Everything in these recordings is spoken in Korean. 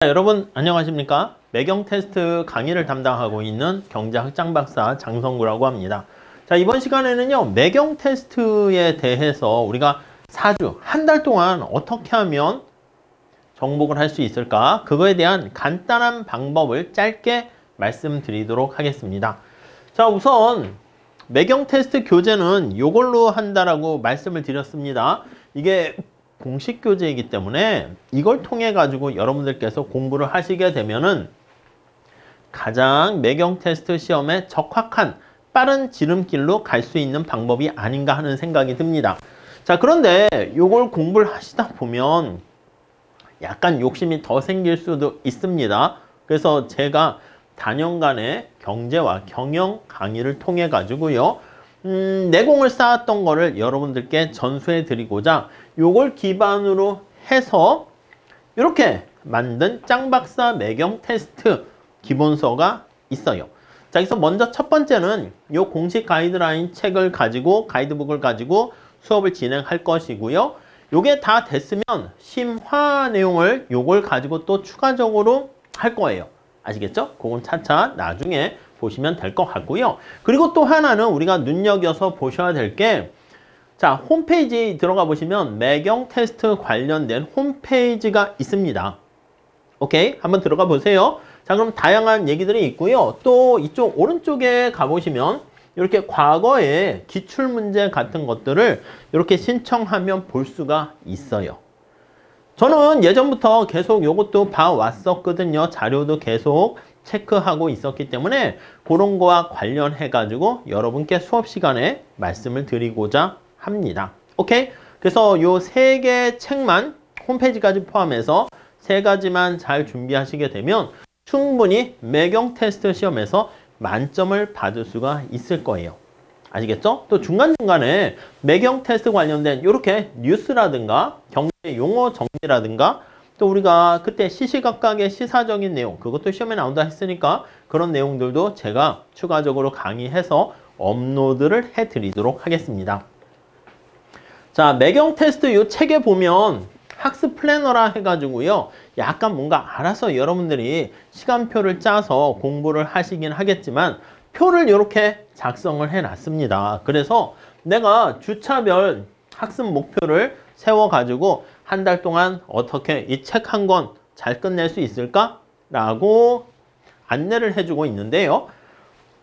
여러분 안녕하십니까? 매경 테스트 강의를 담당하고 있는 경제학장 박사 장성구라고 합니다. 자, 이번 시간에는요, 매경 테스트에 대해서 우리가 4주, 한 달 동안 어떻게 하면 정복을 할 수 있을까? 그거에 대한 간단한 방법을 짧게 말씀드리도록 하겠습니다. 자, 우선 매경 테스트 교재는 이걸로 한다라고 말씀을 드렸습니다. 이게 공식 교재이기 때문에 이걸 통해 가지고 여러분들께서 공부를 하시게 되면은 가장 매경 테스트 시험에 적합한 빠른 지름길로 갈 수 있는 방법이 아닌가 하는 생각이 듭니다. 자, 그런데 이걸 공부를 하시다 보면 약간 욕심이 더 생길 수도 있습니다. 그래서 제가 단연간의 경제와 경영 강의를 통해 가지고요, 내공을 쌓았던 거를 여러분들께 전수해 드리고자 요걸 기반으로 해서 이렇게 만든 짱박사 매경 테스트 기본서가 있어요. 자, 그래서 먼저 첫 번째는 요 공식 가이드라인 책을 가지고, 가이드북을 가지고 수업을 진행할 것이고요. 요게 다 됐으면 심화 내용을 요걸 가지고 또 추가적으로 할 거예요. 아시겠죠? 그건 차차 나중에 보시면 될 것 같고요. 그리고 또 하나는 우리가 눈여겨서 보셔야 될 게, 자, 홈페이지 들어가 보시면 매경 테스트 관련된 홈페이지가 있습니다. 오케이? 한번 들어가 보세요. 자, 그럼 다양한 얘기들이 있고요. 또 이쪽 오른쪽에 가보시면 이렇게 과거의 기출문제 같은 것들을 이렇게 신청하면 볼 수가 있어요. 저는 예전부터 계속 이것도 봐왔었거든요. 자료도 계속 체크하고 있었기 때문에 그런 거와 관련해 가지고 여러분께 수업 시간에 말씀을 드리고자 합니다. 오케이? 그래서 요 3개 책만 홈페이지까지 포함해서 3가지만 잘 준비하시게 되면 충분히 매경 테스트 시험에서 만점을 받을 수가 있을 거예요. 아시겠죠? 또 중간중간에 매경 테스트 관련된 이렇게 뉴스라든가 경제 용어 정리라든가 또 우리가 그때 시시각각의 시사적인 내용, 그것도 시험에 나온다 했으니까 그런 내용들도 제가 추가적으로 강의해서 업로드를 해드리도록 하겠습니다. 자, 매경 테스트 이 책에 보면 학습 플래너라 해가지고요, 약간 뭔가 알아서 여러분들이 시간표를 짜서 공부를 하시긴 하겠지만 표를 이렇게 작성을 해놨습니다. 그래서 내가 주차별 학습 목표를 세워가지고 한 달 동안 어떻게 이 책 한 권 잘 끝낼 수 있을까? 라고 안내를 해주고 있는데요.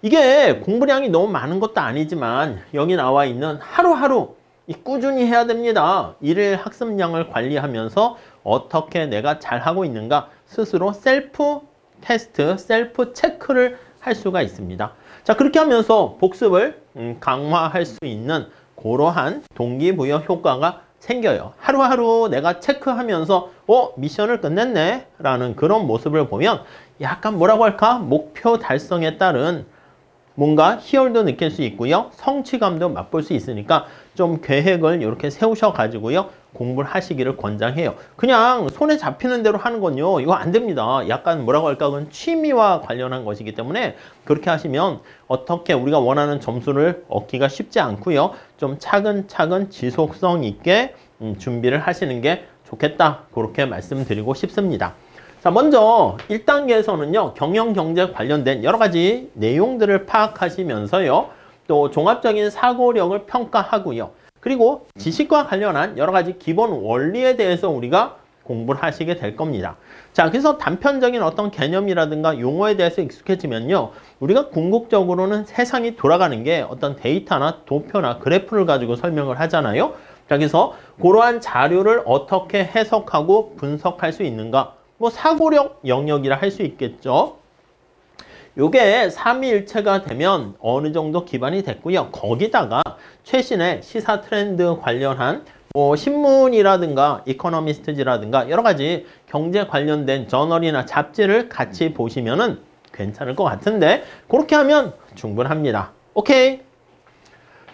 이게 공부량이 너무 많은 것도 아니지만 여기 나와 있는 하루하루 꾸준히 해야 됩니다. 일일 학습량을 관리하면서 어떻게 내가 잘하고 있는가 스스로 셀프 테스트, 셀프 체크를 할 수가 있습니다. 자, 그렇게 하면서 복습을 강화할 수 있는 그러한 동기부여 효과가 생겨요. 하루하루 내가 체크하면서 미션을 끝냈네 라는 그런 모습을 보면 약간 뭐라고 할까? 목표 달성에 따른 뭔가 희열도 느낄 수 있고요, 성취감도 맛볼 수 있으니까 좀 계획을 이렇게 세우셔 가지고요 공부를 하시기를 권장해요. 그냥 손에 잡히는 대로 하는 건요, 이거 안 됩니다. 약간 뭐라고 할까? 그건 취미와 관련한 것이기 때문에 그렇게 하시면 어떻게 우리가 원하는 점수를 얻기가 쉽지 않고요, 좀 차근차근 지속성 있게 준비를 하시는 게 좋겠다, 그렇게 말씀드리고 싶습니다. 자, 먼저 1단계에서는요, 경영 경제 관련된 여러 가지 내용들을 파악하시면서요, 또 종합적인 사고력을 평가하고요, 그리고 지식과 관련한 여러 가지 기본 원리에 대해서 우리가 공부를 하시게 될 겁니다. 자, 그래서 단편적인 어떤 개념이라든가 용어에 대해서 익숙해지면요, 우리가 궁극적으로는 세상이 돌아가는 게 어떤 데이터나 도표나 그래프를 가지고 설명을 하잖아요. 자, 그래서 그러한 자료를 어떻게 해석하고 분석할 수 있는가, 뭐 사고력 영역이라 할 수 있겠죠. 요게 삼위일체가 되면 어느 정도 기반이 됐고요. 거기다가 최신의 시사 트렌드 관련한 뭐 신문이라든가 이코노미스트지라든가 여러 가지 경제 관련된 저널이나 잡지를 같이 보시면은 괜찮을 것 같은데, 그렇게 하면 충분합니다. 오케이.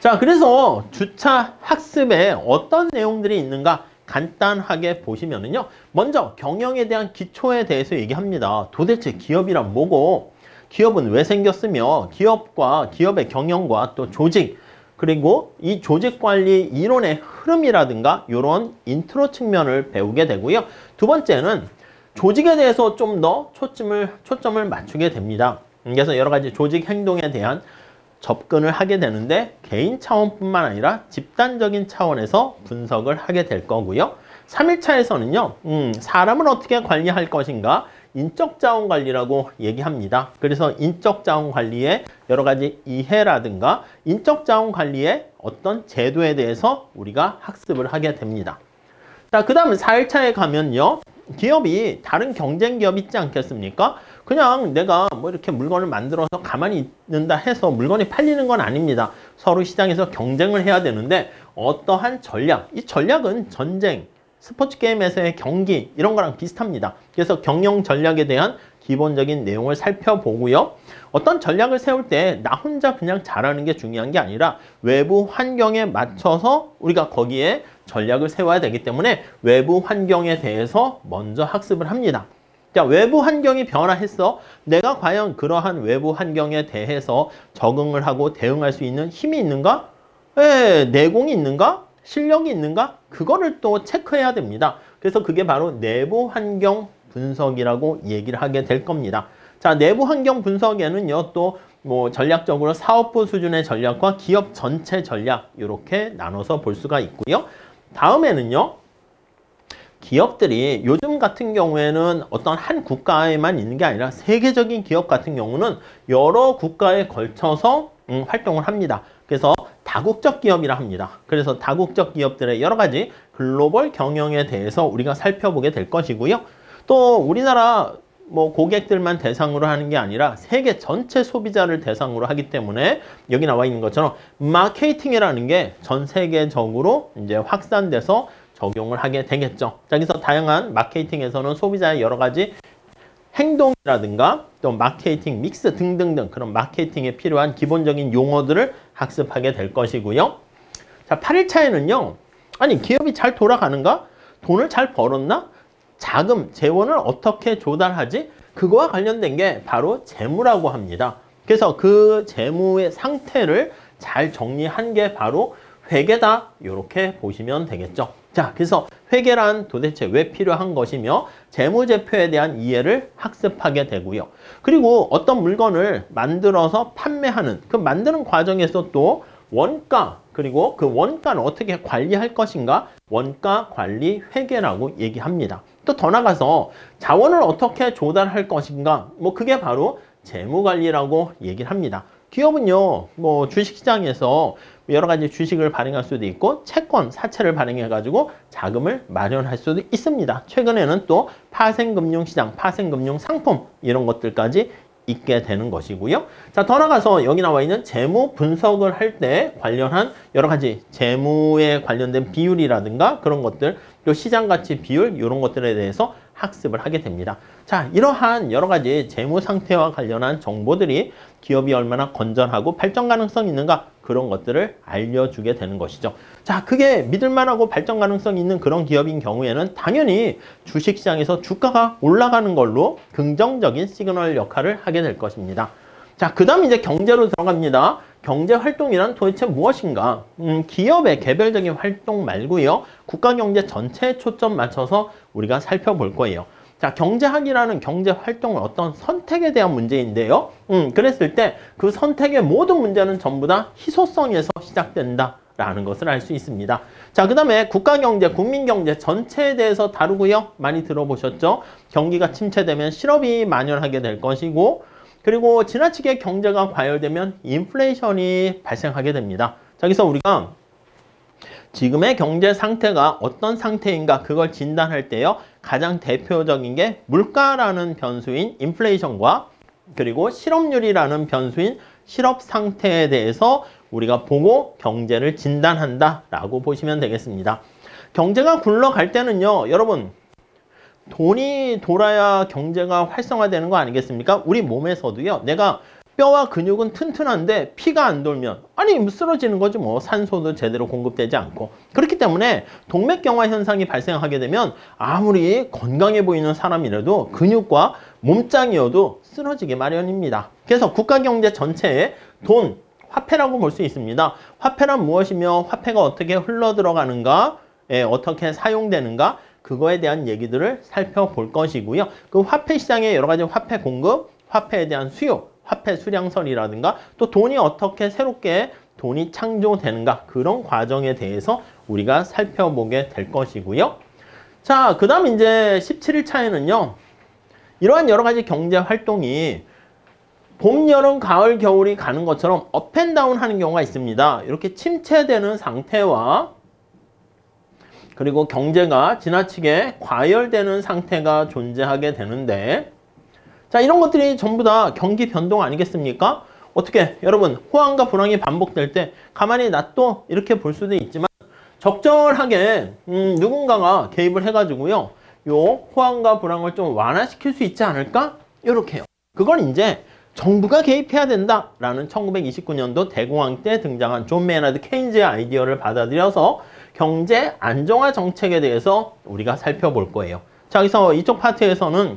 자, 그래서 주차 학습에 어떤 내용들이 있는가 간단하게 보시면은요, 먼저 경영에 대한 기초에 대해서 얘기합니다. 도대체 기업이란 뭐고, 기업은 왜 생겼으며, 기업과 기업의 경영과 또 조직, 그리고 이 조직관리 이론의 흐름이라든가 이런 인트로 측면을 배우게 되고요. 두 번째는 조직에 대해서 좀 더 초점을 맞추게 됩니다. 그래서 여러 가지 조직 행동에 대한 접근을 하게 되는데 개인 차원뿐만 아니라 집단적인 차원에서 분석을 하게 될 거고요. 3일차에서는요. 사람을 어떻게 관리할 것인가 인적 자원 관리라고 얘기합니다. 그래서 인적 자원 관리의 여러 가지 이해라든가 인적 자원 관리의 어떤 제도에 대해서 우리가 학습을 하게 됩니다. 자, 그 다음에 4일차에 가면요. 기업이 다른 경쟁 기업 있지 않겠습니까? 그냥 내가 뭐 이렇게 물건을 만들어서 가만히 있는다 해서 물건이 팔리는 건 아닙니다. 서로 시장에서 경쟁을 해야 되는데 어떠한 전략, 이 전략은 전쟁, 스포츠 게임에서의 경기 이런 거랑 비슷합니다. 그래서 경영 전략에 대한 기본적인 내용을 살펴보고요. 어떤 전략을 세울 때 나 혼자 그냥 잘하는 게 중요한 게 아니라 외부 환경에 맞춰서 우리가 거기에 전략을 세워야 되기 때문에 외부 환경에 대해서 먼저 학습을 합니다. 자, 외부 환경이 변화했어. 내가 과연 그러한 외부 환경에 대해서 적응을 하고 대응할 수 있는 힘이 있는가? 내공이 있는가? 실력이 있는가? 그거를 또 체크해야 됩니다. 그래서 그게 바로 내부 환경 분석이라고 얘기를 하게 될 겁니다. 자, 내부 환경 분석에는요, 또 뭐 전략적으로 사업부 수준의 전략과 기업 전체 전략 이렇게 나눠서 볼 수가 있고요. 다음에는요, 기업들이 요즘 같은 경우에는 어떤 한 국가에만 있는 게 아니라 세계적인 기업 같은 경우는 여러 국가에 걸쳐서 활동을 합니다. 그래서 다국적 기업이라 합니다. 그래서 다국적 기업들의 여러 가지 글로벌 경영에 대해서 우리가 살펴보게 될 것이고요. 또 우리나라 뭐 고객들만 대상으로 하는 게 아니라 세계 전체 소비자를 대상으로 하기 때문에 여기 나와 있는 것처럼 마케팅이라는 게 전 세계적으로 이제 확산돼서 적용을 하게 되겠죠. 자, 그래서 다양한 마케팅에서는 소비자의 여러 가지 행동이라든가 또 마케팅 믹스 등등등 그런 마케팅에 필요한 기본적인 용어들을 학습하게 될 것이고요. 자, 8일차에는요. 아니, 기업이 잘 돌아가는가? 돈을 잘 벌었나? 자금, 재원을 어떻게 조달하지? 그거와 관련된 게 바로 재무라고 합니다. 그래서 그 재무의 상태를 잘 정리한 게 바로 회계다. 이렇게 보시면 되겠죠. 자, 그래서 회계란 도대체 왜 필요한 것이며 재무제표에 대한 이해를 학습하게 되고요. 그리고 어떤 물건을 만들어서 판매하는 그 만드는 과정에서 또 원가, 그리고 그 원가는 어떻게 관리할 것인가? 원가 관리 회계라고 얘기합니다. 또 더 나가서 자원을 어떻게 조달할 것인가? 뭐 그게 바로 재무관리라고 얘기를 합니다. 기업은요, 뭐 주식시장에서 여러 가지 주식을 발행할 수도 있고 채권, 사채를 발행해가지고 자금을 마련할 수도 있습니다. 최근에는 또 파생금융시장, 파생금융상품 이런 것들까지 있게 되는 것이고요. 자, 더 나가서 여기 나와 있는 재무 분석을 할 때 관련한 여러 가지 재무에 관련된 비율이라든가 그런 것들, 또 시장 가치 비율 이런 것들에 대해서 학습을 하게 됩니다. 자, 이러한 여러 가지 재무 상태와 관련한 정보들이 기업이 얼마나 건전하고 발전 가능성이 있는가 그런 것들을 알려주게 되는 것이죠. 자, 그게 믿을만하고 발전 가능성이 있는 그런 기업인 경우에는 당연히 주식시장에서 주가가 올라가는 걸로 긍정적인 시그널 역할을 하게 될 것입니다. 자, 그 다음 이제 경제로 들어갑니다. 경제활동이란 도대체 무엇인가? 기업의 개별적인 활동 말고요. 국가경제 전체에 초점 맞춰서 우리가 살펴볼 거예요. 자, 경제학이라는 경제활동은 어떤 선택에 대한 문제인데요. 그랬을 때 그 선택의 모든 문제는 전부 다 희소성에서 시작된다라는 것을 알 수 있습니다. 자, 그 다음에 국가경제, 국민경제 전체에 대해서 다루고요. 많이 들어보셨죠? 경기가 침체되면 실업이 만연하게 될 것이고 그리고 지나치게 경제가 과열되면 인플레이션이 발생하게 됩니다. 자, 그래서 우리가 지금의 경제 상태가 어떤 상태인가 그걸 진단할 때요. 가장 대표적인 게 물가라는 변수인 인플레이션과 그리고 실업률이라는 변수인 실업 상태에 대해서 우리가 보고 경제를 진단한다라고 보시면 되겠습니다. 경제가 굴러갈 때는요. 여러분 돈이 돌아야 경제가 활성화되는 거 아니겠습니까? 우리 몸에서도요. 내가 뼈와 근육은 튼튼한데 피가 안 돌면 아니 쓰러지는 거지 뭐. 산소도 제대로 공급되지 않고. 그렇기 때문에 동맥경화 현상이 발생하게 되면 아무리 건강해 보이는 사람이라도 근육과 몸짱이어도 쓰러지게 마련입니다. 그래서 국가경제 전체에 돈, 화폐라고 볼 수 있습니다. 화폐란 무엇이며 화폐가 어떻게 흘러들어가는가, 어떻게 사용되는가, 그거에 대한 얘기들을 살펴볼 것이고요. 그 화폐 시장의 여러 가지 화폐 공급, 화폐에 대한 수요, 화폐 수량설이라든가 또 돈이 어떻게 새롭게 돈이 창조되는가 그런 과정에 대해서 우리가 살펴보게 될 것이고요. 자, 그 다음 이제 17일차에는요. 이러한 여러 가지 경제 활동이 봄, 여름, 가을, 겨울이 가는 것처럼 업앤다운 하는 경우가 있습니다. 이렇게 침체되는 상태와 그리고 경제가 지나치게 과열되는 상태가 존재하게 되는데 자, 이런 것들이 전부 다 경기 변동 아니겠습니까? 어떻게 여러분 호황과 불황이 반복될 때 가만히 놔둬 이렇게 볼 수도 있지만 적절하게 누군가가 개입을 해가지고요. 요 호황과 불황을 좀 완화시킬 수 있지 않을까? 이렇게요. 그건 이제 정부가 개입해야 된다라는 1929년도 대공황 때 등장한 존 메이나드 케인즈의 아이디어를 받아들여서 경제 안정화 정책에 대해서 우리가 살펴볼 거예요. 자, 여기서 이쪽 파트에서는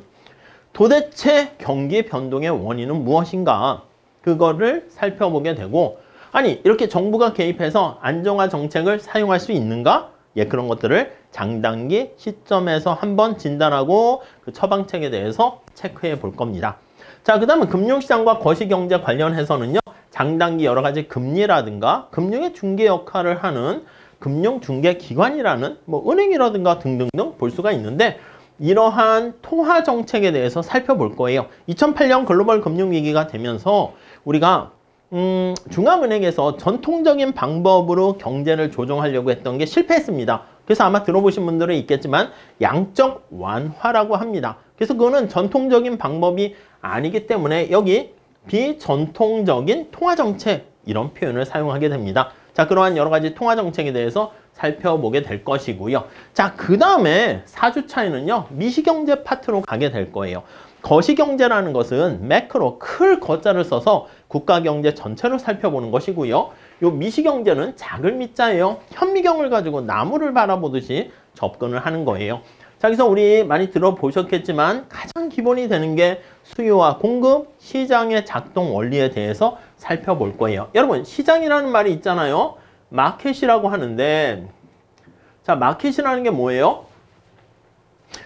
도대체 경기 변동의 원인은 무엇인가? 그거를 살펴보게 되고 아니 이렇게 정부가 개입해서 안정화 정책을 사용할 수 있는가? 예, 그런 것들을 장단기 시점에서 한번 진단하고 그 처방책에 대해서 체크해 볼 겁니다. 자, 그 다음은 금융시장과 거시경제 관련해서는요. 장단기 여러 가지 금리라든가 금융의 중개 역할을 하는 금융중개기관이라는 뭐 은행이라든가 등등등 볼 수가 있는데 이러한 통화 정책에 대해서 살펴볼 거예요. 2008년 글로벌 금융위기가 되면서 우리가 중앙은행에서 전통적인 방법으로 경제를 조정하려고 했던 게 실패했습니다. 그래서 아마 들어보신 분들은 있겠지만 양적 완화라고 합니다. 그래서 그거는 전통적인 방법이 아니기 때문에 여기 비전통적인 통화정책 이런 표현을 사용하게 됩니다. 자, 그러한 여러 가지 통화정책에 대해서 살펴보게 될 것이고요. 자, 그 다음에 4주차에는요. 미시경제 파트로 가게 될 거예요. 거시경제라는 것은 매크로 클 거자를 써서 국가경제 전체를 살펴보는 것이고요. 요 미시경제는 작을 미자예요. 현미경을 가지고 나무를 바라보듯이 접근을 하는 거예요. 자, 여기서 우리 많이 들어보셨겠지만 가장 기본이 되는 게 수요와 공급, 시장의 작동 원리에 대해서 살펴볼 거예요. 여러분, 시장이라는 말이 있잖아요. 마켓이라고 하는데 자, 마켓이라는 게 뭐예요?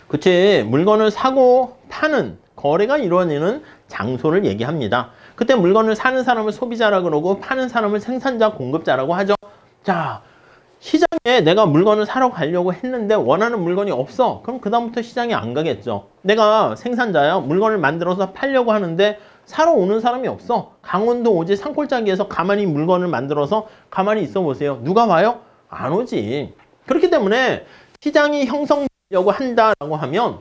그치, 물건을 사고 파는 거래가 이루어지는 장소를 얘기합니다. 그때 물건을 사는 사람을 소비자라 그러고 파는 사람을 생산자, 공급자라고 하죠. 자, 시장에 내가 물건을 사러 가려고 했는데 원하는 물건이 없어. 그럼 그다음부터 시장에 안 가겠죠. 내가 생산자야. 물건을 만들어서 팔려고 하는데 사러 오는 사람이 없어. 강원도 오지 산골짜기에서 가만히 물건을 만들어서 가만히 있어 보세요. 누가 와요? 안 오지. 그렇기 때문에 시장이 형성되려고 한다라고 하면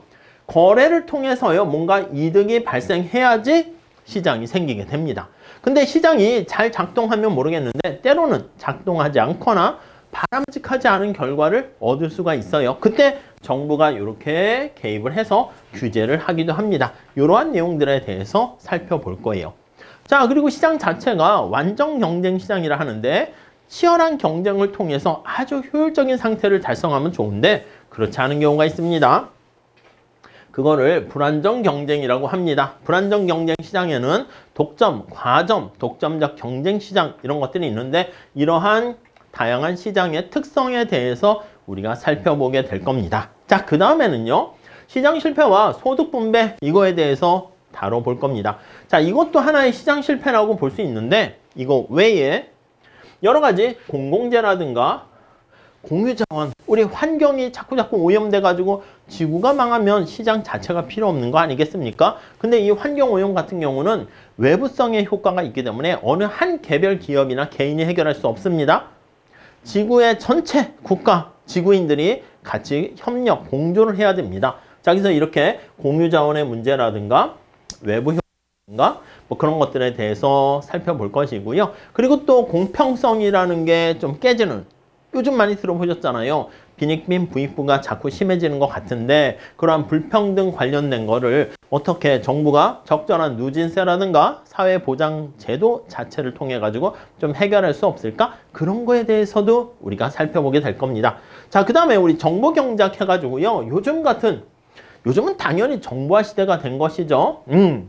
거래를 통해서요. 뭔가 이득이 발생해야지 시장이 생기게 됩니다. 근데 시장이 잘 작동하면 모르겠는데 때로는 작동하지 않거나 바람직하지 않은 결과를 얻을 수가 있어요. 그때 정부가 이렇게 개입을 해서 규제를 하기도 합니다. 이러한 내용들에 대해서 살펴볼 거예요. 자, 그리고 시장 자체가 완전 경쟁 시장이라 하는데 치열한 경쟁을 통해서 아주 효율적인 상태를 달성하면 좋은데 그렇지 않은 경우가 있습니다. 그거를 불안정 경쟁이라고 합니다. 불안정 경쟁 시장에는 독점, 과점, 독점적 경쟁 시장 이런 것들이 있는데 이러한 다양한 시장의 특성에 대해서 우리가 살펴보게 될 겁니다. 자, 그 다음에는요. 시장 실패와 소득 분배 이거에 대해서 다뤄볼 겁니다. 자, 이것도 하나의 시장 실패라고 볼 수 있는데 이거 외에 여러 가지 공공재라든가 공유자원, 우리 환경이 자꾸 오염돼 가지고 지구가 망하면 시장 자체가 필요 없는 거 아니겠습니까? 근데 이 환경 오염 같은 경우는 외부성의 효과가 있기 때문에 어느 한 개별 기업이나 개인이 해결할 수 없습니다. 지구의 전체 국가, 지구인들이 같이 협력, 공조를 해야 됩니다. 자, 그래서 이렇게 공유자원의 문제라든가 외부 효과라든가 뭐 그런 것들에 대해서 살펴볼 것이고요. 그리고 또 공평성이라는 게 좀 깨지는, 요즘 많이 들어보셨잖아요. 빈익빈 부익부가 자꾸 심해지는 것 같은데 그러한 불평등 관련된 거를 어떻게 정부가 적절한 누진세라든가 사회보장제도 자체를 통해 가지고 좀 해결할 수 없을까? 그런 거에 대해서도 우리가 살펴보게 될 겁니다. 자, 그 다음에 우리 정보경제학 해가지고요. 요즘은 당연히 정보화 시대가 된 것이죠.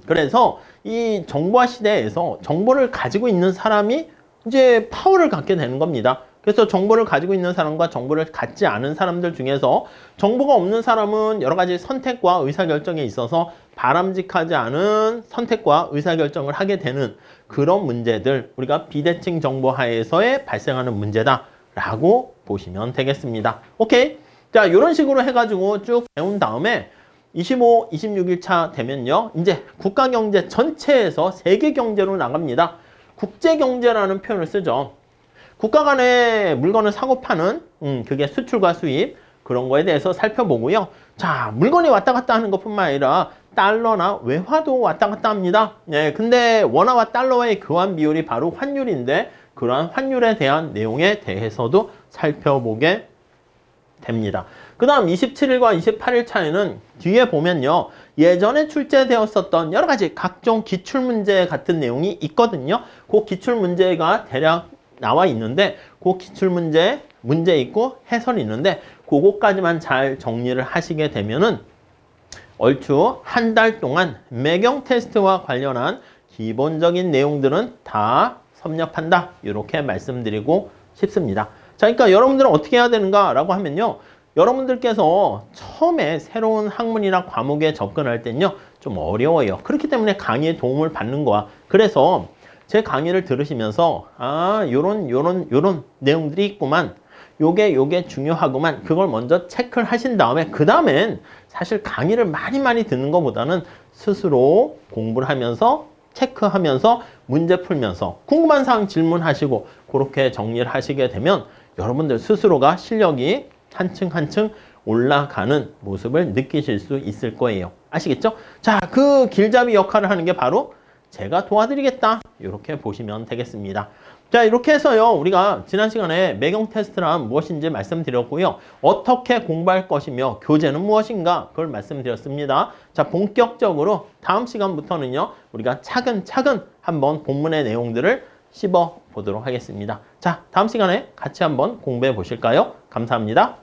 그래서 이 정보화 시대에서 정보를 가지고 있는 사람이 이제 파워를 갖게 되는 겁니다. 그래서 정보를 가지고 있는 사람과 정보를 갖지 않은 사람들 중에서 정보가 없는 사람은 여러 가지 선택과 의사결정에 있어서 바람직하지 않은 선택과 의사결정을 하게 되는 그런 문제들, 우리가 비대칭 정보 하에서의 발생하는 문제다라고 보시면 되겠습니다. 오케이? 자, 이런 식으로 해가지고 쭉 배운 다음에 25, 26일차 되면요. 이제 국가경제 전체에서 세계경제로 나갑니다. 국제경제라는 표현을 쓰죠. 국가 간에 물건을 사고 파는 그게 수출과 수입 그런 거에 대해서 살펴보고요. 자, 물건이 왔다 갔다 하는 것뿐만 아니라 달러나 외화도 왔다 갔다 합니다. 네, 근데 원화와 달러의 교환 비율이 바로 환율인데 그러한 환율에 대한 내용에 대해서도 살펴보게 됩니다. 그 다음 27일과 28일 차에는 뒤에 보면요. 예전에 출제되었었던 여러 가지 각종 기출문제 같은 내용이 있거든요. 그 기출문제가 대략 나와 있는데 그 기출문제, 문제 있고 해설이 있는데 그것까지만 잘 정리를 하시게 되면은 얼추 한 달 동안 매경 테스트와 관련한 기본적인 내용들은 다 섭렵한다. 이렇게 말씀드리고 싶습니다. 자, 그러니까 여러분들은 어떻게 해야 되는가라고 하면요. 여러분들께서 처음에 새로운 학문이나 과목에 접근할 때는요. 좀 어려워요. 그렇기 때문에 강의의 도움을 받는 거야. 그래서 제 강의를 들으시면서 요런 내용들이 있구만. 요게 중요하구만. 그걸 먼저 체크를 하신 다음에 그 다음엔 사실 강의를 많이 듣는 것보다는 스스로 공부를 하면서 체크하면서 문제 풀면서 궁금한 사항 질문하시고 그렇게 정리를 하시게 되면 여러분들 스스로가 실력이 한층 올라가는 모습을 느끼실 수 있을 거예요. 아시겠죠? 자, 그 길잡이 역할을 하는 게 바로 제가 도와드리겠다. 이렇게 보시면 되겠습니다. 자, 이렇게 해서요. 우리가 지난 시간에 매경 테스트란 무엇인지 말씀드렸고요. 어떻게 공부할 것이며 교재는 무엇인가 그걸 말씀드렸습니다. 자, 본격적으로 다음 시간부터는요. 우리가 차근차근 한번 본문의 내용들을 씹어 보도록 하겠습니다. 자, 다음 시간에 같이 한번 공부해 보실까요? 감사합니다.